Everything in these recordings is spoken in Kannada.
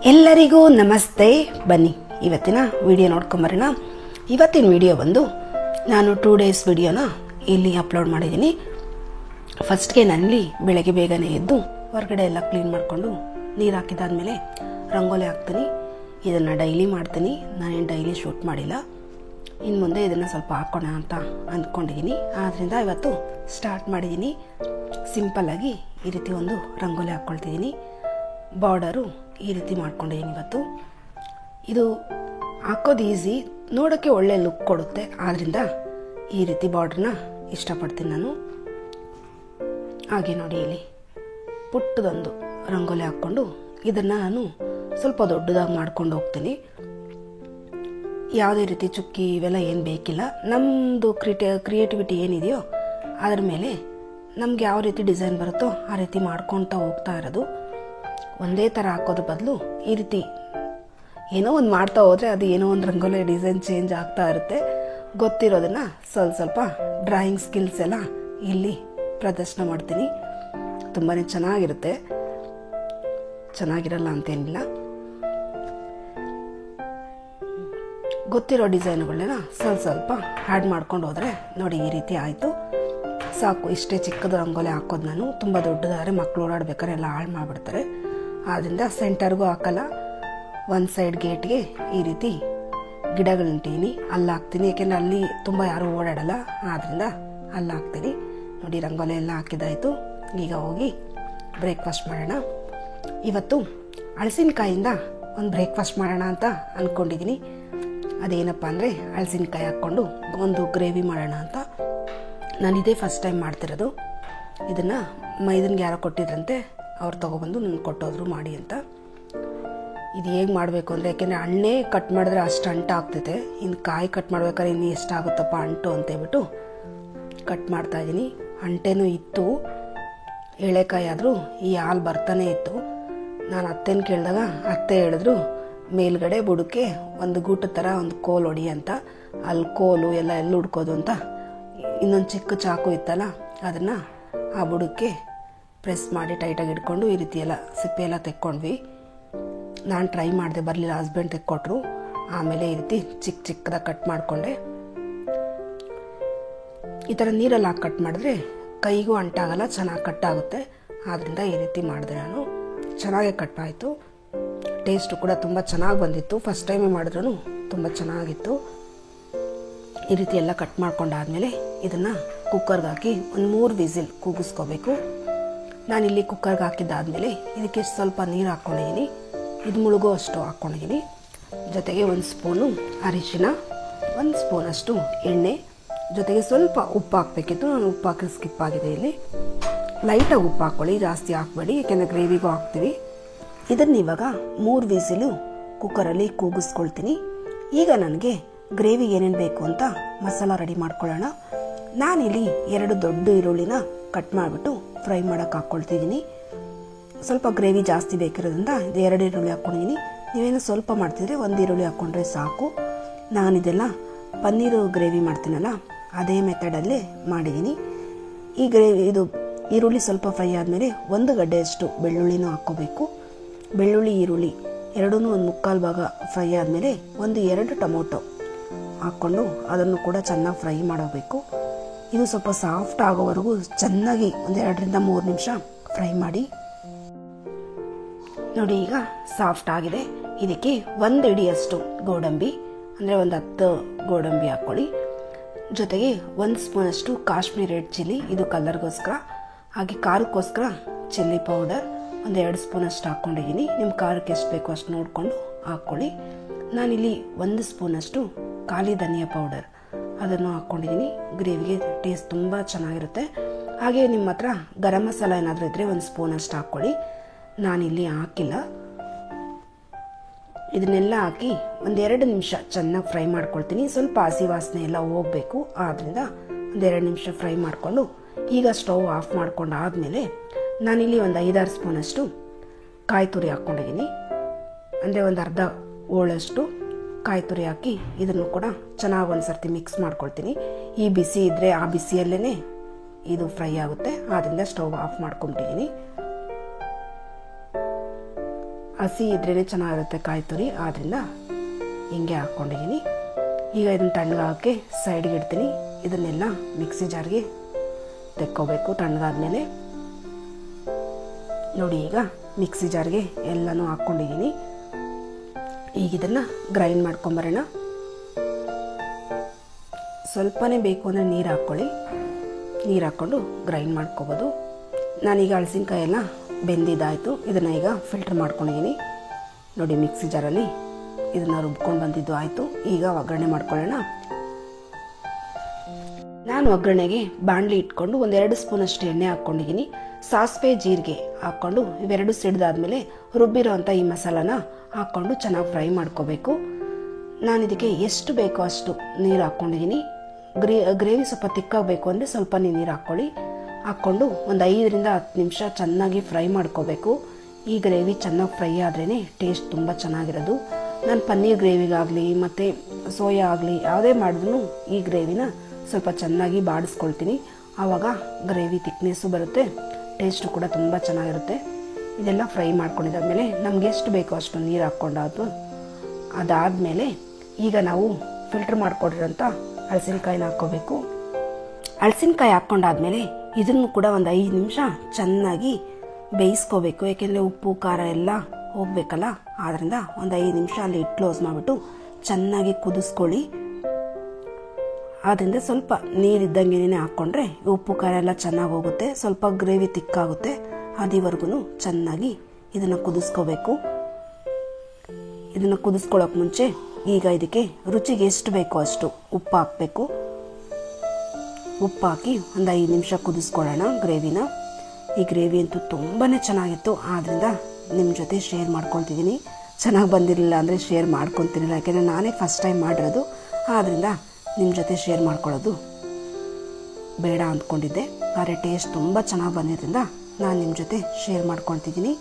ಎಲ್ಲರಿಗೂ ನಮಸ್ತೆ. ಬನ್ನಿ ಇವತ್ತಿನ ವಿಡಿಯೋ ನೋಡ್ಕೊಂಬರೋಣ. ಇವತ್ತಿನ ವಿಡಿಯೋ ಬಂದು ನಾನು 2 ಡೇಸ್ ವಿಡಿಯೋನ ಇಲ್ಲಿ ಅಪ್ಲೋಡ್ ಮಾಡಿದ್ದೀನಿ. ಫಸ್ಟ್ಗೆ ನಾನಿಲ್ಲಿ ಬೆಳಗ್ಗೆ ಬೇಗನೆ ಎದ್ದು ಹೊರಗಡೆ ಎಲ್ಲ ಕ್ಲೀನ್ ಮಾಡಿಕೊಂಡು ನೀರು ಹಾಕಿದಾದ್ಮೇಲೆ ರಂಗೋಲಿ ಹಾಕ್ತೀನಿ. ಇದನ್ನು ಡೈಲಿ ಮಾಡ್ತೀನಿ, ನಾನೇನು ಡೈಲಿ ಶೂಟ್ ಮಾಡಿಲ್ಲ. ಇನ್ನು ಮುಂದೆ ಇದನ್ನು ಸ್ವಲ್ಪ ಹಾಕೋಣ ಅಂತ ಅಂದ್ಕೊಂಡಿದ್ದೀನಿ. ಆದ್ದರಿಂದ ಇವತ್ತು ಸ್ಟಾರ್ಟ್ ಮಾಡಿದ್ದೀನಿ. ಸಿಂಪಲ್ಲಾಗಿ ಈ ರೀತಿ ಒಂದು ರಂಗೋಲಿ ಹಾಕ್ಕೊಳ್ತಿದ್ದೀನಿ. ಬಾರ್ಡರು ಈ ರೀತಿ ಮಾಡ್ಕೊಂಡಿದ್ದೀನಿ. ಇವತ್ತು ಇದು ಹಾಕೋದು ಈಸಿ, ನೋಡೋಕ್ಕೆ ಒಳ್ಳೆ ಲುಕ್ ಕೊಡುತ್ತೆ. ಆದ್ದರಿಂದ ಈ ರೀತಿ ಬಾರ್ಡ್ರನ್ನ ಇಷ್ಟಪಡ್ತೀನಿ ನಾನು. ಹಾಗೆ ನೋಡಿ, ಇಲ್ಲಿ ಪುಟ್ಟದೊಂದು ರಂಗೋಲಿ ಹಾಕ್ಕೊಂಡು ಇದನ್ನು ನಾನು ಸ್ವಲ್ಪ ದೊಡ್ಡದಾಗಿ ಮಾಡ್ಕೊಂಡು ಹೋಗ್ತೀನಿ. ಯಾವುದೇ ರೀತಿ ಚುಕ್ಕಿ ಇವೆಲ್ಲ ಏನು ಬೇಕಿಲ್ಲ. ನಮ್ಮದು ಕ್ರಿಯೇಟಿವಿಟಿ ಏನಿದೆಯೋ ಅದ್ರ ಮೇಲೆ ನಮ್ಗೆ ಯಾವ ರೀತಿ ಡಿಸೈನ್ ಬರುತ್ತೋ ಆ ರೀತಿ ಮಾಡ್ಕೊಳ್ತಾ ಹೋಗ್ತಾ ಇರೋದು. ಒಂದೇ ಥರ ಹಾಕೋದ್ರ ಬದಲು ಈ ರೀತಿ ಏನೋ ಒಂದು ಮಾಡ್ತಾ ಹೋದರೆ ಅದು ಏನೋ ಒಂದು ರಂಗೋಲಿ ಡಿಸೈನ್ ಚೇಂಜ್ ಆಗ್ತಾ ಇರುತ್ತೆ. ಗೊತ್ತಿರೋದನ್ನು ಸ್ವಲ್ಪ ಡ್ರಾಯಿಂಗ್ ಸ್ಕಿಲ್ಸ್ ಎಲ್ಲ ಇಲ್ಲಿ ಪ್ರದರ್ಶನ ಮಾಡ್ತೀನಿ. ತುಂಬಾ ಚೆನ್ನಾಗಿರುತ್ತೆ, ಚೆನ್ನಾಗಿರಲ್ಲ ಅಂತೇನಿಲ್ಲ. ಗೊತ್ತಿರೋ ಡಿಸೈನ್ಗಳನ್ನ ಸ್ವಲ್ಪ ಆ್ಯಡ್ ಮಾಡ್ಕೊಂಡು ಹೋದರೆ ನೋಡಿ ಈ ರೀತಿ ಆಯಿತು. ಸಾಕು, ಇಷ್ಟೇ ಚಿಕ್ಕದು ರಂಗೋಲಿ ಹಾಕೋದು ನಾನು. ತುಂಬ ದೊಡ್ಡದಾದ್ರೆ ಮಕ್ಕಳು ಓಡಾಡ್ಬೇಕಾದ್ರೆ ಎಲ್ಲ ಹಾಳು ಮಾಡಿಬಿಡ್ತಾರೆ. ಆದ್ದರಿಂದ ಸೆಂಟರ್ಗೂ ಹಾಕಲ್ಲ, ಒಂದು ಸೈಡ್ ಗೇಟ್ಗೆ ಈ ರೀತಿ ಗಿಡಗಳಂಟೀನಿ ಅಲ್ಲಿ ಹಾಕ್ತೀನಿ. ಯಾಕೆಂದರೆ ಅಲ್ಲಿ ತುಂಬ ಯಾರೂ ಓಡಾಡಲ್ಲ, ಆದ್ದರಿಂದ ಅಲ್ಲಿ ಹಾಕ್ತೀನಿ. ನೋಡಿ, ರಂಗೋಲಿ ಎಲ್ಲ ಹಾಕಿದಾಯಿತು. ಈಗ ಹೋಗಿ ಬ್ರೇಕ್ಫಾಸ್ಟ್ ಮಾಡೋಣ. ಇವತ್ತು ಹಲಸಿನಕಾಯಿಂದ ಒಂದು ಬ್ರೇಕ್ಫಾಸ್ಟ್ ಮಾಡೋಣ ಅಂತ ಅಂದ್ಕೊಂಡಿದ್ದೀನಿ. ಅದೇನಪ್ಪ ಅಂದರೆ ಹಲಸಿನಕಾಯಿ ಹಾಕ್ಕೊಂಡು ಒಂದು ಗ್ರೇವಿ ಮಾಡೋಣ ಅಂತ. ನಾನು ಇದೇ ಫಸ್ಟ್ ಟೈಮ್ ಮಾಡ್ತಿರೋದು. ಇದನ್ನು ಮೈದನ್ಗೆ ಯಾರೋ ಕೊಟ್ಟಿದ್ರಂತೆ, ಅವ್ರು ತೊಗೊಬಂದು ನನಗೆ ಕೊಟ್ಟೋದ್ರು ಮಾಡಿ ಅಂತ. ಇದು ಹೇಗೆ ಮಾಡಬೇಕು ಅಂದರೆ, ಯಾಕೆಂದರೆ ಹಣ್ಣೇ ಕಟ್ ಮಾಡಿದ್ರೆ ಅಷ್ಟು ಅಂಟು ಆಗ್ತೈತೆ, ಇನ್ನು ಕಾಯಿ ಕಟ್ ಮಾಡ್ಬೇಕಾದ್ರೆ ಇನ್ನು ಎಷ್ಟಾಗುತ್ತಪ್ಪ ಅಂಟು ಅಂತೇಳ್ಬಿಟ್ಟು ಕಟ್ ಮಾಡ್ತಾಯಿದ್ದೀನಿ. ಅಂಟೇನೂ ಇತ್ತು, ಎಳೆಕಾಯಿ ಆದರೂ ಈ ಹಾಲು ಬರ್ತಾನೆ ಇತ್ತು. ನಾನು ಅತ್ತೆನ ಕೇಳಿದಾಗ ಅತ್ತೆ ಹೇಳಿದ್ರು ಮೇಲ್ಗಡೆ ಬುಡಕ್ಕೆ ಒಂದು ಗೂಟು ಥರ ಒಂದು ಕೋಲು ಹೊಡಿ ಅಂತ. ಅಲ್ಲಿ ಕೋಲು ಎಲ್ಲ ಹುಡ್ಕೋದು ಅಂತ ಇನ್ನೊಂದು ಚಿಕ್ಕ ಚಾಕು ಇತ್ತಲ್ಲ, ಅದನ್ನು ಆ ಬುಡಕ್ಕೆ ಪ್ರೆಸ್ ಮಾಡಿ ಟೈಟಾಗಿ ಇಟ್ಕೊಂಡು ಈ ರೀತಿ ಎಲ್ಲ ಸಿಪ್ಪೆ ಎಲ್ಲ ತೆಕ್ಕೊಂಡ್ವಿ. ನಾನು ಟ್ರೈ ಮಾಡಿದೆ, ಬರಲಿಲ್ಲ, ಹಸ್ಬೆಂಡ್ ತೆಕ್ಕೊಟ್ರು. ಆಮೇಲೆ ಈ ರೀತಿ ಚಿಕ್ಕದಾಗಿ ಕಟ್ ಮಾಡಿಕೊಂಡೆ. ಈ ಥರ ನೀರಲ್ಲಿ ಹಾಕಿ ಕಟ್ ಮಾಡಿದ್ರೆ ಕೈಗೂ ಅಂಟಾಗಲ್ಲ, ಚೆನ್ನಾಗಿ ಕಟ್ ಆಗುತ್ತೆ. ಆದ್ದರಿಂದ ಈ ರೀತಿ ಮಾಡಿದೆ ನಾನು. ಚೆನ್ನಾಗೇ ಕಟ್ ಆಯಿತು. ಟೇಸ್ಟು ಕೂಡ ತುಂಬ ಚೆನ್ನಾಗಿ ಬಂದಿತ್ತು. ಫಸ್ಟ್ ಟೈಮೇ ಮಾಡಿದ್ರೂ ತುಂಬ ಚೆನ್ನಾಗಿತ್ತು. ಈ ರೀತಿ ಎಲ್ಲ ಕಟ್ ಮಾಡ್ಕೊಂಡಾದ್ಮೇಲೆ ಇದನ್ನು ಕುಕ್ಕರ್ಗೆ ಹಾಕಿ ಒಂದು 3 ವಿಸಿಲ್ ಕೂಗಿಸ್ಕೋಬೇಕು. ನಾನಿಲ್ಲಿ ಕುಕ್ಕರ್ಗೆ ಹಾಕಿದ್ದಾದಮೇಲೆ ಇದಕ್ಕೆ ಸ್ವಲ್ಪ ನೀರು ಹಾಕ್ಕೊಂಡಿದ್ದೀನಿ. ಇದು ಮುಳುಗೋ ಅಷ್ಟು ಹಾಕ್ಕೊಂಡಿದ್ದೀನಿ. ಜೊತೆಗೆ 1 ಸ್ಪೂನು ಅರಿಶಿನ, 1 ಸ್ಪೂನಷ್ಟು ಎಣ್ಣೆ, ಜೊತೆಗೆ ಸ್ವಲ್ಪ ಉಪ್ಪು ಹಾಕಬೇಕಿತ್ತು. ನಾನು ಉಪ್ಪು ಹಾಕಿ ಸ್ಕಿಪ್ ಆಗಿದೆ. ಇಲ್ಲಿ ಲೈಟಾಗಿ ಉಪ್ಪು ಹಾಕ್ಕೊಳ್ಳಿ, ಜಾಸ್ತಿ ಹಾಕ್ಬೇಡಿ, ಯಾಕೆಂದರೆ ಗ್ರೇವಿಗೂ ಹಾಕ್ತೀವಿ. ಇದನ್ನು ಇವಾಗ 3 ವಿಸಿಲು ಕುಕ್ಕರಲ್ಲಿ ಕೂಗಿಸ್ಕೊಳ್ತೀನಿ. ಈಗ ನನಗೆ ಗ್ರೇವಿಗೆ ಏನೇನು ಬೇಕು ಅಂತ ಮಸಾಲ ರೆಡಿ ಮಾಡ್ಕೊಳ್ಳೋಣ. ನಾನಿಲ್ಲಿ 2 ದೊಡ್ಡ ಈರುಳ್ಳಿನ ಕಟ್ ಮಾಡಿಬಿಟ್ಟು ಫ್ರೈ ಮಾಡೋಕೆ ಹಾಕ್ಕೊಳ್ತಿದ್ದೀನಿ. ಸ್ವಲ್ಪ ಗ್ರೇವಿ ಜಾಸ್ತಿ ಬೇಕಿರೋದ್ರಿಂದ 2 ಈರುಳ್ಳಿ ಹಾಕ್ಕೊಂಡಿದ್ದೀನಿ. ನೀವೇನೋ ಸ್ವಲ್ಪ ಮಾಡ್ತಿದ್ರೆ 1 ಈರುಳ್ಳಿ ಹಾಕ್ಕೊಂಡ್ರೆ ಸಾಕು. ನಾನಿದೆಲ್ಲ ಪನ್ನೀರು ಗ್ರೇವಿ ಮಾಡ್ತೀನಲ್ಲ, ಅದೇ ಮೆಥಡಲ್ಲೇ ಮಾಡಿದ್ದೀನಿ. ಈ ಇದು ಈರುಳ್ಳಿ ಸ್ವಲ್ಪ ಫ್ರೈ ಆದಮೇಲೆ 1 ಗಡ್ಡೆಯಷ್ಟು ಬೆಳ್ಳುಳ್ಳಿನೂ ಹಾಕ್ಕೋಬೇಕು. ಬೆಳ್ಳುಳ್ಳಿ ಈರುಳ್ಳಿ ಎರಡೂ 1/4 ಭಾಗ ಫ್ರೈ ಆದಮೇಲೆ 1-2 ಟೊಮೊಟೊ ಹಾಕ್ಕೊಂಡು ಅದನ್ನು ಕೂಡ ಚೆನ್ನಾಗಿ ಫ್ರೈ ಮಾಡಬೇಕು. ಇದು ಸ್ವಲ್ಪ ಸಾಫ್ಟ್ ಆಗೋವರೆಗೂ ಚೆನ್ನಾಗಿ 2-3 ನಿಮಿಷ ಫ್ರೈ ಮಾಡಿ. ನೋಡಿ, ಈಗ ಸಾಫ್ಟ್ ಆಗಿದೆ. ಇದಕ್ಕೆ 1 ಹಿಡಿಯಷ್ಟು ಗೋಡಂಬಿ, ಅಂದರೆ 10 ಗೋಡಂಬಿ ಹಾಕ್ಕೊಳ್ಳಿ. ಜೊತೆಗೆ 1 ಸ್ಪೂನಷ್ಟು ಕಾಶ್ಮೀರಿ ರೆಡ್ ಚಿಲ್ಲಿ, ಇದು ಕಲರ್ಗೋಸ್ಕರ. ಹಾಗೆ ಖಾರಕ್ಕೋಸ್ಕರ ಚಿಲ್ಲಿ ಪೌಡರ್ 2 ಸ್ಪೂನಷ್ಟು ಹಾಕ್ಕೊಂಡಿದ್ದೀನಿ. ನಿಮ್ಮ ಖಾರಕ್ಕೆ ಎಷ್ಟು ಬೇಕೋ ಅಷ್ಟು ನೋಡಿಕೊಂಡು ಹಾಕ್ಕೊಳ್ಳಿ. ನಾನಿಲ್ಲಿ 1 ಸ್ಪೂನಷ್ಟು ಖಾಲಿ ಧನಿಯಾ ಪೌಡರ್ ಅದನ್ನು ಹಾಕ್ಕೊಂಡಿದ್ದೀನಿ. ಗ್ರೇವಿಗೆ ಟೇಸ್ಟ್ ತುಂಬ ಚೆನ್ನಾಗಿರುತ್ತೆ. ಹಾಗೆ ನಿಮ್ಮ ಹತ್ರ ಗರಂ ಮಸಾಲ ಏನಾದರೂ ಇದ್ದರೆ 1 ಸ್ಪೂನಷ್ಟು ಹಾಕ್ಕೊಳ್ಳಿ. ನಾನಿಲ್ಲಿ ಹಾಕಿಲ್ಲ. ಇದನ್ನೆಲ್ಲ ಹಾಕಿ 1-2 ನಿಮಿಷ ಚೆನ್ನಾಗಿ ಫ್ರೈ ಮಾಡ್ಕೊಳ್ತೀನಿ. ಸ್ವಲ್ಪ ಹಸಿ ವಾಸನೆ ಎಲ್ಲ ಹೋಗಬೇಕು, ಆದ್ದರಿಂದ 1-2 ನಿಮಿಷ ಫ್ರೈ ಮಾಡಿಕೊಂಡು ಈಗ ಸ್ಟವ್ ಆಫ್ ಮಾಡ್ಕೊಂಡು ಆದಮೇಲೆ ನಾನಿಲ್ಲಿ 5-6 ಸ್ಪೂನಷ್ಟು ಕಾಯಿ ತುರಿ ಹಾಕ್ಕೊಂಡಿದ್ದೀನಿ. ಅಂದರೆ 1/2 ಹೋಳಷ್ಟು ಕಾಯಿ ತುರಿ ಹಾಕಿ ಇದನ್ನು ಕೂಡ ಚೆನ್ನಾಗಿ ಒಂದು ಸರ್ತಿ ಮಿಕ್ಸ್ ಮಾಡ್ಕೊಳ್ತೀನಿ. ಈ ಬಿಸಿ ಇದ್ದರೆ ಆ ಬಿಸಿಯಲ್ಲೇ ಇದು ಫ್ರೈ ಆಗುತ್ತೆ, ಆದ್ದರಿಂದ ಸ್ಟವ್ ಆಫ್ ಮಾಡ್ಕೊಂಡಿದ್ದೀನಿ. ಹಸಿ ಇದ್ರೇ ಚೆನ್ನಾಗಿರುತ್ತೆ ಕಾಯಿ ತುರಿ, ಆದ್ದರಿಂದ ಹಿಂಗೆ ಹಾಕ್ಕೊಂಡಿದ್ದೀನಿ. ಈಗ ಇದನ್ನು ತಣ್ಣಗಾಗಕ್ಕೆ ಸೈಡ್ಗೆ ಇಡ್ತೀನಿ. ಇದನ್ನೆಲ್ಲ ಮಿಕ್ಸಿ ಜಾರ್ಗೆ ತೆಕ್ಕೋಬೇಕು. ತಣ್ಣಗಾದ್ಮೇಲೆ ನೋಡಿ, ಈಗ ಮಿಕ್ಸಿ ಜಾರ್ಗೆ ಎಲ್ಲನೂ ಹಾಕ್ಕೊಂಡಿದ್ದೀನಿ. ಈಗ ಇದನ್ನು ಗ್ರೈಂಡ್ ಮಾಡ್ಕೊಂಬರೋಣ. ಸ್ವಲ್ಪನೇ ಬೇಕು ಅಂದರೆ ನೀರು ಹಾಕ್ಕೊಳ್ಳಿ. ನೀರು ಹಾಕ್ಕೊಂಡು ಗ್ರೈಂಡ್ ಮಾಡ್ಕೋಬೋದು. ನಾನೀಗ ಹಲಸಿನಕಾಯಿ ಎಲ್ಲ ಬೆಂದಿದ್ದಾಯಿತು. ಇದನ್ನು ಈಗ ಫಿಲ್ಟರ್ ಮಾಡ್ಕೊಂಡಿದ್ದೀನಿ. ನೋಡಿ, ಮಿಕ್ಸಿ ಜಾರಲ್ಲಿ ಇದನ್ನು ರುಬ್ಕೊಂಡು ಬಂದಿದ್ದು ಆಯಿತು. ಈಗ ಒಗ್ಗರಣೆ ಮಾಡ್ಕೊಳ್ಳೋಣ. ನಾನು ಒಗ್ಗರಣೆಗೆ ಬಾಣಲಿ ಇಟ್ಕೊಂಡು 1-2 ಸ್ಪೂನಷ್ಟು ಎಣ್ಣೆ ಹಾಕ್ಕೊಂಡಿದ್ದೀನಿ. ಸಾಸಿವೆ ಜೀರಿಗೆ ಹಾಕ್ಕೊಂಡು ಇವೆರಡು ಸಿಡಿದಾದ್ಮೇಲೆ ರುಬ್ಬಿರೋ ಅಂಥ ಈ ಮಸಾಲಾನ ಹಾಕ್ಕೊಂಡು ಚೆನ್ನಾಗಿ ಫ್ರೈ ಮಾಡ್ಕೋಬೇಕು. ನಾನು ಇದಕ್ಕೆ ಎಷ್ಟು ಬೇಕೋ ಅಷ್ಟು ನೀರು ಹಾಕ್ಕೊಂಡಿದ್ದೀನಿ. ಗ್ರೇವಿ ಸ್ವಲ್ಪ ತಿಕ್ಕಾಗಬೇಕು ಅಂದರೆ ಸ್ವಲ್ಪ ನೀರು ಹಾಕ್ಕೊಂಡು ಒಂದು 5-10 ನಿಮಿಷ ಚೆನ್ನಾಗಿ ಫ್ರೈ ಮಾಡ್ಕೋಬೇಕು. ಈ ಗ್ರೇವಿ ಚೆನ್ನಾಗಿ ಫ್ರೈ ಆದ್ರೇ ಟೇಸ್ಟ್ ತುಂಬ ಚೆನ್ನಾಗಿರೋದು. ನಾನು ಪನ್ನೀರ್ ಗ್ರೇವಿಗಾಗಲಿ ಮತ್ತು ಸೋಯಾ ಆಗಲಿ ಯಾವುದೇ ಮಾಡಿದ್ರೂ ಈ ಗ್ರೇವಿನ ಸ್ವಲ್ಪ ಚೆನ್ನಾಗಿ ಬಾಡಿಸ್ಕೊಳ್ತೀನಿ. ಆವಾಗ ಗ್ರೇವಿ ತಿಕ್ನೆಸ್ಸು ಬರುತ್ತೆ, ಟೇಸ್ಟು ಕೂಡ ತುಂಬ ಚೆನ್ನಾಗಿರುತ್ತೆ. ಇದೆಲ್ಲ ಫ್ರೈ ಮಾಡ್ಕೊಂಡಿದ್ದಾದ್ಮೇಲೆ ನಮ್ಗೆ ಎಷ್ಟು ಬೇಕೋ ಅಷ್ಟು ನೀರು ಹಾಕ್ಕೊಂಡಾದ್ರು. ಅದಾದಮೇಲೆ ಈಗ ನಾವು ಫಿಲ್ಟರ್ ಮಾಡ್ಕೊಂಡಿರೋಂಥ ಹಲಸಿನಕಾಯಿನ ಹಾಕ್ಕೋಬೇಕು. ಹಲಸಿನಕಾಯಿ ಹಾಕ್ಕೊಂಡಾದ್ಮೇಲೆ ಇದನ್ನು ಕೂಡ ಒಂದು 5 ನಿಮಿಷ ಚೆನ್ನಾಗಿ ಬೇಯಿಸ್ಕೋಬೇಕು. ಏಕೆಂದರೆ ಉಪ್ಪು ಖಾರ ಎಲ್ಲ ಹೋಗಬೇಕಲ್ಲ, ಆದ್ದರಿಂದ ಒಂದು 5 ನಿಮಿಷ ಅಲ್ಲಿ ಕ್ಲೋಸ್ ಮಾಡಿಬಿಟ್ಟು ಚೆನ್ನಾಗಿ ಕುದಿಸ್ಕೊಳ್ಳಿ. ಆದ್ದರಿಂದ ಸ್ವಲ್ಪ ನೀರಿದ್ದಂಗೆ ಹಾಕ್ಕೊಂಡ್ರೆ ಉಪ್ಪು ಖಾರ ಎಲ್ಲ ಚೆನ್ನಾಗಿ ಹೋಗುತ್ತೆ, ಸ್ವಲ್ಪ ಗ್ರೇವಿ ತಿಕ್ಕಾಗುತ್ತೆ. ಅದಿವರೆಗೂ ಚೆನ್ನಾಗಿ ಇದನ್ನು ಕುದಿಸ್ಕೋಬೇಕು. ಇದನ್ನು ಕುದಿಸ್ಕೊಳ್ಳೋಕೆ ಮುಂಚೆ ಈಗ ಇದಕ್ಕೆ ರುಚಿಗೆ ಎಷ್ಟು ಬೇಕೋ ಅಷ್ಟು ಉಪ್ಪು ಹಾಕಬೇಕು. ಉಪ್ಪು ಹಾಕಿ ಒಂದು 5 ನಿಮಿಷ ಕುದಿಸ್ಕೊಳ್ಳೋಣ ಗ್ರೇವಿನ. ಈ ಗ್ರೇವಿ ಅಂತೂ ತುಂಬಾ ಚೆನ್ನಾಗಿತ್ತು, ಆದ್ದರಿಂದ ನಿಮ್ಮ ಜೊತೆ ಶೇರ್ ಮಾಡ್ಕೊತಿದ್ದೀನಿ. ಚೆನ್ನಾಗಿ ಬಂದಿರಲಿಲ್ಲ ಅಂದರೆ ಶೇರ್ ಮಾಡ್ಕೊತಿರಲಿಲ್ಲ, ಯಾಕೆಂದರೆ ನಾನೇ ಫಸ್ಟ್ ಟೈಮ್ ಮಾಡಿರೋದು. ಆದ್ದರಿಂದ ನಿಮ್ಮ ಜೊತೆ ಶೇರ್ ಮಾಡ್ಕೊಳ್ಳೋದು ಬೇಡ ಅಂದ್ಕೊಂಡಿದ್ದೆ. ಆದರೆ ಟೇಸ್ಟ್ ತುಂಬ ಚೆನ್ನಾಗಿ ಬಂದಿದ್ದರಿಂದ ನಾನು ನಿಮ್ಮ ಜೊತೆ ಶೇರ್ ಮಾಡ್ಕೊತಿದ್ದೀನಿ.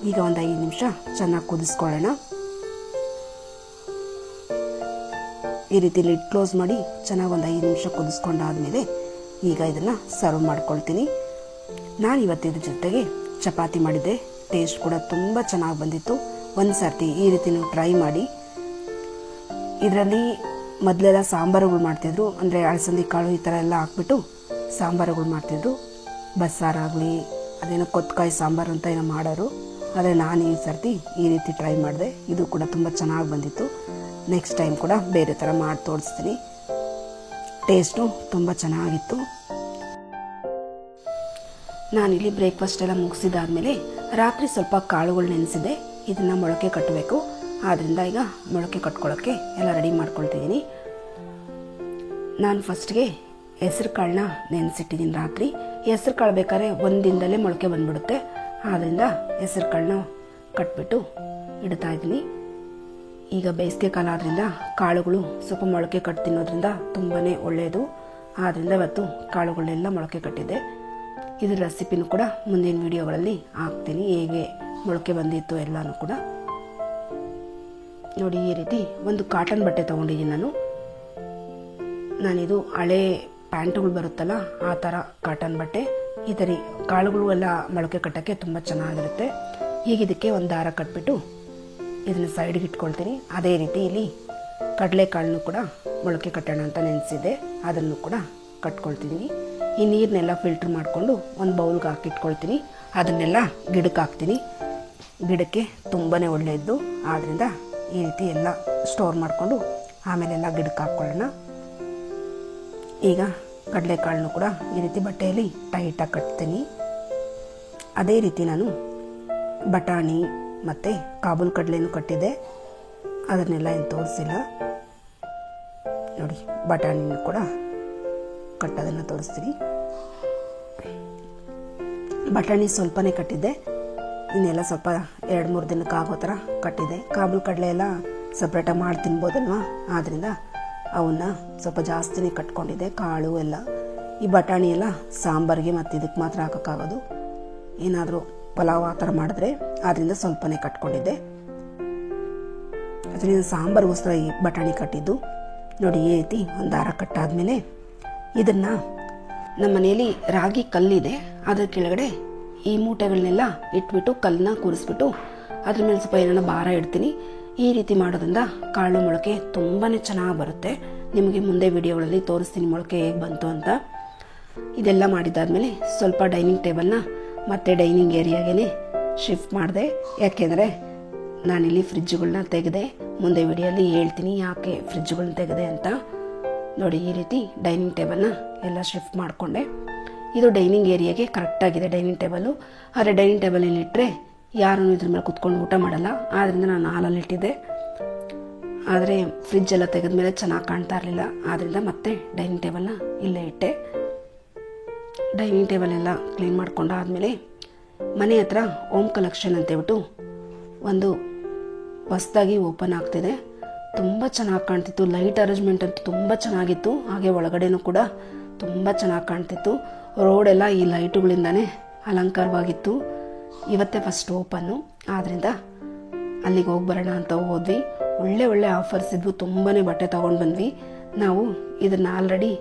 ಈಗ ಒಂದು 5 ನಿಮಿಷ ಚೆನ್ನಾಗಿ ಕುದಿಸ್ಕೊಳ್ಳೋಣ. ಈ ರೀತಿ ಲಿಡ್ ಕ್ಲೋಸ್ ಮಾಡಿ ಚೆನ್ನಾಗಿ ಒಂದು 5 ನಿಮಿಷ ಕುದಿಸ್ಕೊಂಡಾದ್ಮೇಲೆ ಈಗ ಇದನ್ನು ಸರ್ವ್ ಮಾಡ್ಕೊಳ್ತೀನಿ. ನಾನು ಇವತ್ತಿದ್ರ ಜೊತೆಗೆ ಚಪಾತಿ ಮಾಡಿದ್ದೆ. ಟೇಸ್ಟ್ ಕೂಡ ತುಂಬ ಚೆನ್ನಾಗಿ ಬಂದಿತ್ತು. ಒಂದು ಸರ್ತಿ ಈ ರೀತಿ ನೀವು ಟ್ರೈ ಮಾಡಿ. ಇದರಲ್ಲಿ ಮೊದಲೆಲ್ಲ ಸಾಂಬಾರುಗಳು ಮಾಡ್ತಿದ್ರು, ಅಂದರೆ ಅಲಸಂದಿ ಕಾಳು ಈ ಥರ ಎಲ್ಲ ಹಾಕ್ಬಿಟ್ಟು ಸಾಂಬಾರುಗಳು ಮಾಡ್ತಿದ್ರು. ಬಸ್ಸಾರಾಗಲಿ ಅದೇನೋ ಕೊತ್ತಕಾಯಿ ಸಾಂಬಾರು ಅಂತ ಏನೋ ಮಾಡೋರು. ಆದರೆ ನಾನು ಈ ಸರ್ತಿ ಈ ರೀತಿ ಟ್ರೈ ಮಾಡಿದೆ. ಇದು ಕೂಡ ತುಂಬ ಚೆನ್ನಾಗಿ ಬಂದಿತ್ತು. ನೆಕ್ಸ್ಟ್ ಟೈಮ್ ಕೂಡ ಬೇರೆ ಥರ ಮಾಡಿ ತೋರಿಸ್ತೀನಿ. ಟೇಸ್ಟು ತುಂಬ ಚೆನ್ನಾಗಿತ್ತು. ನಾನಿಲ್ಲಿ ಬ್ರೇಕ್ಫಾಸ್ಟ್ ಎಲ್ಲ ಮುಗಿಸಿದಾದ್ಮೇಲೆ ರಾತ್ರಿ ಸ್ವಲ್ಪ ಕಾಳುಗಳು ನೆನೆಸಿದೆ. ಇದನ್ನು ಮೊಳಕೆ ಕಟ್ಟಬೇಕು. ಆದ್ದರಿಂದ ಈಗ ಮೊಳಕೆ ಕಟ್ಕೊಳ್ಳೋಕ್ಕೆ ಎಲ್ಲ ರೆಡಿ ಮಾಡ್ಕೊಳ್ತಿದ್ದೀನಿ. ನಾನು ಫಸ್ಟ್ಗೆ ಹೆಸರು ಕಾಳನ್ನ ನೆನೆಸಿಟ್ಟಿದ್ದೀನಿ ರಾತ್ರಿ. ಹೆಸರು ಕಾಳು ಬೇಕಾದ್ರೆ ಒಂದಿನದಲ್ಲೇ ಮೊಳಕೆ ಬಂದ್ಬಿಡುತ್ತೆ. ಆದ್ದರಿಂದ ಹೆಸರು ಕಾಳನ್ನ ಕಟ್ಬಿಟ್ಟು ಇಡ್ತಾ ಇದ್ದೀನಿ. ಈಗ ಬೇಸಿಗೆ ಕಾಲ ಆದ್ದರಿಂದ ಕಾಳುಗಳು ಸ್ವಲ್ಪ ಮೊಳಕೆ ಕಟ್ಟು ತಿನ್ನೋದ್ರಿಂದ ತುಂಬಾ ಒಳ್ಳೆಯದು. ಆದ್ದರಿಂದ ಇವತ್ತು ಕಾಳುಗಳನ್ನೆಲ್ಲ ಮೊಳಕೆ ಕಟ್ಟಿದ್ದೆ. ಇದ್ರ ರೆಸಿಪಿನೂ ಕೂಡ ಮುಂದಿನ ವಿಡಿಯೋಗಳಲ್ಲಿ ಹಾಕ್ತೀನಿ, ಹೇಗೆ ಮೊಳಕೆ ಬಂದಿತ್ತು ಎಲ್ಲನೂ ಕೂಡ. ನೋಡಿ, ಈ ರೀತಿ ಒಂದು ಕಾಟನ್ ಬಟ್ಟೆ ತೊಗೊಂಡಿದ್ದೀನಿ ನಾನಿದು ಹಳೆ ಪ್ಯಾಂಟುಗಳು ಬರುತ್ತಲ್ಲ ಆ ಥರ ಕಾಟನ್ ಬಟ್ಟೆ. ಈ ಥರ ಕಾಳುಗಳು ಎಲ್ಲ ಮೊಳಕೆ ಕಟ್ಟೋಕ್ಕೆ ತುಂಬ ಚೆನ್ನಾಗಿರುತ್ತೆ. ಈಗ ಇದಕ್ಕೆ ಒಂದು ದಾರ ಕಟ್ಬಿಟ್ಟು ಇದನ್ನು ಸೈಡ್ಗೆ ಇಟ್ಕೊಳ್ತೀನಿ. ಅದೇ ರೀತಿ ಇಲ್ಲಿ ಕಡಲೆಕಾಳನ್ನು ಕೂಡ ಮೊಳಕೆ ಕಟ್ಟೋಣ ಅಂತ ನೆನೆಸಿದ್ದೆ, ಅದನ್ನು ಕೂಡ ಕಟ್ಕೊಳ್ತಿದ್ದೀನಿ. ಈ ನೀರನ್ನೆಲ್ಲ ಫಿಲ್ಟ್ರ್ ಮಾಡಿಕೊಂಡು ಒಂದು ಬೌಲ್ಗೆ ಹಾಕಿಟ್ಕೊಳ್ತೀನಿ. ಅದನ್ನೆಲ್ಲ ಗಿಡಕ್ಕೆ ಹಾಕ್ತೀನಿ. ಗಿಡಕ್ಕೆ ತುಂಬಾ ಒಳ್ಳೆಯದು. ಆದ್ದರಿಂದ ಈ ರೀತಿ ಎಲ್ಲ ಸ್ಟೋರ್ ಮಾಡಿಕೊಂಡು ಆಮೇಲೆಲ್ಲ ಗಿಡಕ್ಕೆ ಹಾಕ್ಕೊಳ್ಳೋಣ. ಈಗ ಕಡಲೆಕಾಳನ್ನು ಕೂಡ ಈ ರೀತಿ ಬಟ್ಟೆಯಲ್ಲಿ ಟೈಟಾಗಿ ಕಟ್ತೀನಿ. ಅದೇ ರೀತಿ ನಾನು ಬಟಾಣಿ ಮತ್ತು ಕಾಬೂಲ್ ಕಡಲೆನೂ ಕಟ್ಟಿದ್ದೆ, ಅದನ್ನೆಲ್ಲ ಏನು ತೋರಿಸಿಲ್ಲ. ನೋಡಿ, ಬಟಾಣಿನೂ ಕೂಡ ಕಟ್ಟೋದನ್ನು ತೋರಿಸ್ತೀನಿ. ಬಟಾಣಿ ಸ್ವಲ್ಪನೇ ಕಟ್ಟಿದ್ದೆ, ಇನ್ನೆಲ್ಲ ಸ್ವಲ್ಪ 2-3 ದಿನಕ್ಕೆ ಆಗೋ ಥರ ಕಟ್ಟಿದೆ. ಕಾಬೂಲ್ ಕಡಲೆ ಎಲ್ಲ ಸಪ್ರೇಟಾಗಿ ಮಾಡಿ ತಿನ್ಬೋದಲ್ವ, ಆದ್ದರಿಂದ ಅವನ್ನ ಸ್ವಲ್ಪ ಜಾಸ್ತಿನೇ ಕಟ್ಕೊಂಡಿದ್ದೆ. ಕಾಳು ಎಲ್ಲ, ಈ ಬಟಾಣಿ ಎಲ್ಲ ಸಾಂಬಾರಿಗೆ ಮತ್ತು ಇದಕ್ಕೆ ಮಾತ್ರ ಹಾಕೋಕ್ಕಾಗೋದು, ಏನಾದರೂ ಪಲಾವ್ ಆ ಥರ ಮಾಡಿದ್ರೆ, ಆದ್ದರಿಂದ ಸ್ವಲ್ಪನೇ ಕಟ್ಕೊಂಡಿದ್ದೆ. ಅದರಿಂದ ಸಾಂಬಾರಿಗೋಸ್ಕರ ಈ ಬಟಾಣಿ ಕಟ್ಟಿದ್ದು. ನೋಡಿ, ಈ ರೀತಿ ಒಂದು ದಾರ ಕಟ್ಟಾದ್ಮೇಲೆ ಇದನ್ನು ನಮ್ಮ ಮನೆಯಲ್ಲಿ ರಾಗಿ ಕಲ್ಲಿದೆ, ಅದರ ಕೆಳಗಡೆ ಈ ಮೂಟೆಗಳನ್ನೆಲ್ಲ ಇಟ್ಬಿಟ್ಟು ಕಲ್ಲನ್ನ ಕೂರಿಸ್ಬಿಟ್ಟು ಅದ್ರ ಮೇಲೆ ಸ್ವಲ್ಪ ಏನಾರ ಭಾರ ಇಡ್ತೀನಿ. ಈ ರೀತಿ ಮಾಡೋದ್ರಿಂದ ಕಾಳು ಮೊಳಕೆ ತುಂಬಾ ಚೆನ್ನಾಗಿ ಬರುತ್ತೆ. ನಿಮಗೆ ಮುಂದೆ ವಿಡಿಯೋಗಳಲ್ಲಿ ತೋರಿಸ್ತೀನಿ ಮೊಳಕೆ ಹೇಗೆ ಬಂತು ಅಂತ. ಇದೆಲ್ಲ ಮಾಡಿದ್ದಾದಮೇಲೆ ಸ್ವಲ್ಪ ಡೈನಿಂಗ್ ಟೇಬಲ್ನ ಮತ್ತೆ ಡೈನಿಂಗ್ ಏರಿಯಾಗೆ ಶಿಫ್ಟ್ ಮಾಡಿದೆ. ಯಾಕೆಂದರೆ ನಾನಿಲ್ಲಿ ಫ್ರಿಜ್ಗಳನ್ನ ತೆಗೆದೆ. ಮುಂದೆ ವಿಡಿಯೋಲಿ ಹೇಳ್ತೀನಿ ಯಾಕೆ ಫ್ರಿಜ್ಗಳನ್ನ ತೆಗೆದೆ ಅಂತ. ನೋಡಿ, ಈ ರೀತಿ ಡೈನಿಂಗ್ ಟೇಬಲ್ನ ಎಲ್ಲ ಶಿಫ್ಟ್ ಮಾಡಿಕೊಂಡೆ. ಇದು ಡೈನಿಂಗ್ ಏರಿಯಾಗೆ ಕರೆಕ್ಟಾಗಿದೆ ಡೈನಿಂಗ್ ಟೇಬಲು. ಆದರೆ ಡೈನಿಂಗ್ ಟೇಬಲಲ್ಲಿ ಇಟ್ಟರೆ ಯಾರೂ ಇದ್ರ ಮೇಲೆ ಕುತ್ಕೊಂಡು ಊಟ ಮಾಡಲ್ಲ. ಆದ್ದರಿಂದ ನಾನು ಹಾಲಲ್ಲಿ ಇಟ್ಟಿದ್ದೆ. ಆದರೆ ಫ್ರಿಜ್ ಎಲ್ಲ ತೆಗೆದ್ಮೇಲೆ ಚೆನ್ನಾಗಿ ಕಾಣ್ತಾ ಇರಲಿಲ್ಲ. ಆದ್ದರಿಂದ ಮತ್ತೆ ಡೈನಿಂಗ್ ಟೇಬಲ್ನ ಇಲ್ಲೇ ಇಟ್ಟೆ. ಡೈನಿಂಗ್ ಟೇಬಲ್ ಎಲ್ಲ ಕ್ಲೀನ್ ಮಾಡ್ಕೊಂಡಾದ್ಮೇಲೆ ಮನೆ ಹತ್ರ ಹೋಮ್ ಕಲೆಕ್ಷನ್ ಅಂತೇಳ್ಬಿಟ್ಟು ಒಂದು ಹೊಸದಾಗಿ ಓಪನ್ ಆಗ್ತಿದೆ. ತುಂಬ ಚೆನ್ನಾಗಿ ಕಾಣ್ತಿತ್ತು. ಲೈಟ್ ಅರೇಂಜ್ಮೆಂಟ್ ಅಂತೂ ತುಂಬ ಚೆನ್ನಾಗಿತ್ತು. ಹಾಗೆ ಒಳಗಡೆನೂ ಕೂಡ ತುಂಬ ಚೆನ್ನಾಗಿ ಕಾಣ್ತಿತ್ತು. ರೋಡೆಲ್ಲ ಈ ಲೈಟುಗಳಿಂದನೇ ಅಲಂಕಾರವಾಗಿತ್ತು. ಇವತ್ತೇ ಫಸ್ಟ್ ಓಪನ್ನು, ಆದ್ದರಿಂದ ಅಲ್ಲಿಗೆ ಹೋಗಿ ಬರೋಣ ಅಂತ ಹೋದ್ವಿ. ಒಳ್ಳೆ ಆಫರ್ಸ್ ಇದ್ವು. ತುಂಬಾ ಬಟ್ಟೆ ತೊಗೊಂಡು ಬಂದ್ವಿ. ನಾವು ಇದನ್ನು ಆಲ್ರೆಡಿ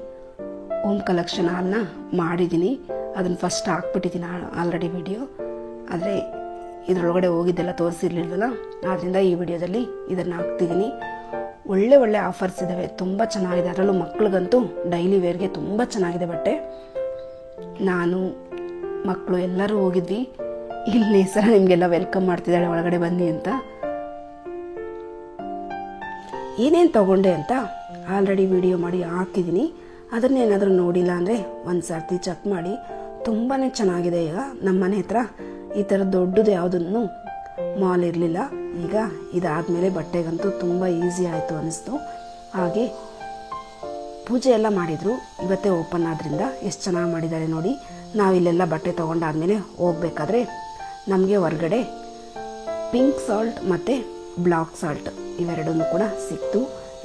ಹೋಮ್ ಕಲೆಕ್ಷನ್ ಹಾಲ್ನ ಮಾಡಿದ್ದೀನಿ. ಅದನ್ನು ಫಸ್ಟ್ ಹಾಕ್ಬಿಟ್ಟಿದ್ದೀನಿ ಆಲ್ರೆಡಿ ವಿಡಿಯೋ. ಆದರೆ ಇದರೊಳಗಡೆ ಹೋಗಿದ್ದೆಲ್ಲ ತೋರಿಸಿರ್ಲಿಲ್ಲಲ್ಲ, ಆದ್ದರಿಂದ ಈ ವಿಡಿಯೋದಲ್ಲಿ ಇದನ್ನು ಹಾಕ್ತಿದ್ದೀನಿ. ಒಳ್ಳೆ ಆಫರ್ಸ್ ಇದ್ದಾವೆ. ತುಂಬ ಚೆನ್ನಾಗಿದೆ. ಅದರಲ್ಲೂ ಮಕ್ಳಿಗಂತೂ ಡೈಲಿ ವೇರ್ಗೆ ತುಂಬ ಚೆನ್ನಾಗಿದೆ ಬಟ್ಟೆ. ನಾನು ಮಕ್ಕಳು ಎಲ್ಲರೂ ಹೋಗಿದ್ವಿ. ಇಲ್ಲಿ ಸರ ನಿಮಗೆಲ್ಲ ವೆಲ್ಕಮ್ ಮಾಡ್ತಿದ್ದಾಳೆ ಒಳಗಡೆ ಬನ್ನಿ ಅಂತ. ಏನೇನು ತಗೊಂಡೆ ಅಂತ ಆಲ್ರೆಡಿ ವಿಡಿಯೋ ಮಾಡಿ ಹಾಕಿದ್ದೀನಿ. ಅದನ್ನೇನಾದರೂ ನೋಡಿಲ್ಲ ಅಂದರೆ ಒಂದು ಸರ್ತಿ ಚೆಕ್ ಮಾಡಿ. ತುಂಬಾ ಚೆನ್ನಾಗಿದೆ. ಈಗ ನಮ್ಮ ಮನೆ ಹತ್ರ ಈ ಥರ ದೊಡ್ಡದು ಯಾವುದನ್ನು ಮಾಲ್ ಇರಲಿಲ್ಲ. ಈಗ ಇದಾದಮೇಲೆ ಬಟ್ಟೆಗಂತೂ ತುಂಬ ಈಸಿ ಆಯಿತು ಅನ್ನಿಸ್ತು. ಹಾಗೆ ಪೂಜೆ ಎಲ್ಲ ಮಾಡಿದರು. ಇವತ್ತೇ ಓಪನ್ ಆದ್ರಿಂದ ಎಷ್ಟು ಚೆನ್ನಾಗಿ ಮಾಡಿದ್ದಾರೆ ನೋಡಿ. ನಾವಿಲ್ಲೆಲ್ಲ ಬಟ್ಟೆ ತೊಗೊಂಡಾದ್ಮೇಲೆ ಹೋಗ್ಬೇಕಾದ್ರೆ ನಮಗೆ ಹೊರಗಡೆ ಪಿಂಕ್ ಸಾಲ್ಟ್ ಮತ್ತು ಬ್ಲಾಕ್ ಸಾಲ್ಟ್ ಇವೆರಡನ್ನೂ ಕೂಡ ಸಿಕ್ತು.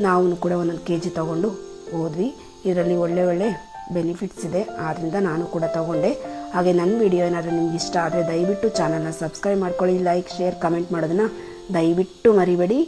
ನಾವು ಕೂಡ ಒಂದೊಂದು kg ತೊಗೊಂಡು ಹೋದ್ವಿ. ಇದರಲ್ಲಿ ಒಳ್ಳೆ ಬೆನಿಫಿಟ್ಸ್ ಇದೆ. ಆದ್ದರಿಂದ ನಾನು ಕೂಡ ತೊಗೊಂಡೆ. ಹಾಗೆ ನನ್ನ ವಿಡಿಯೋ ಏನಾದರೂ ನಿಮ್ಗೆ ಇಷ್ಟ ಆದರೆ ದಯವಿಟ್ಟು ಚಾನಲ್ನ ಸಬ್ಸ್ಕ್ರೈಬ್ ಮಾಡ್ಕೊಳ್ಳಿ. ಲೈಕ್, ಶೇರ್, ಕಮೆಂಟ್ ಮಾಡೋದನ್ನು ದಯವಿಟ್ಟು ಮರಿಬೇಡಿ.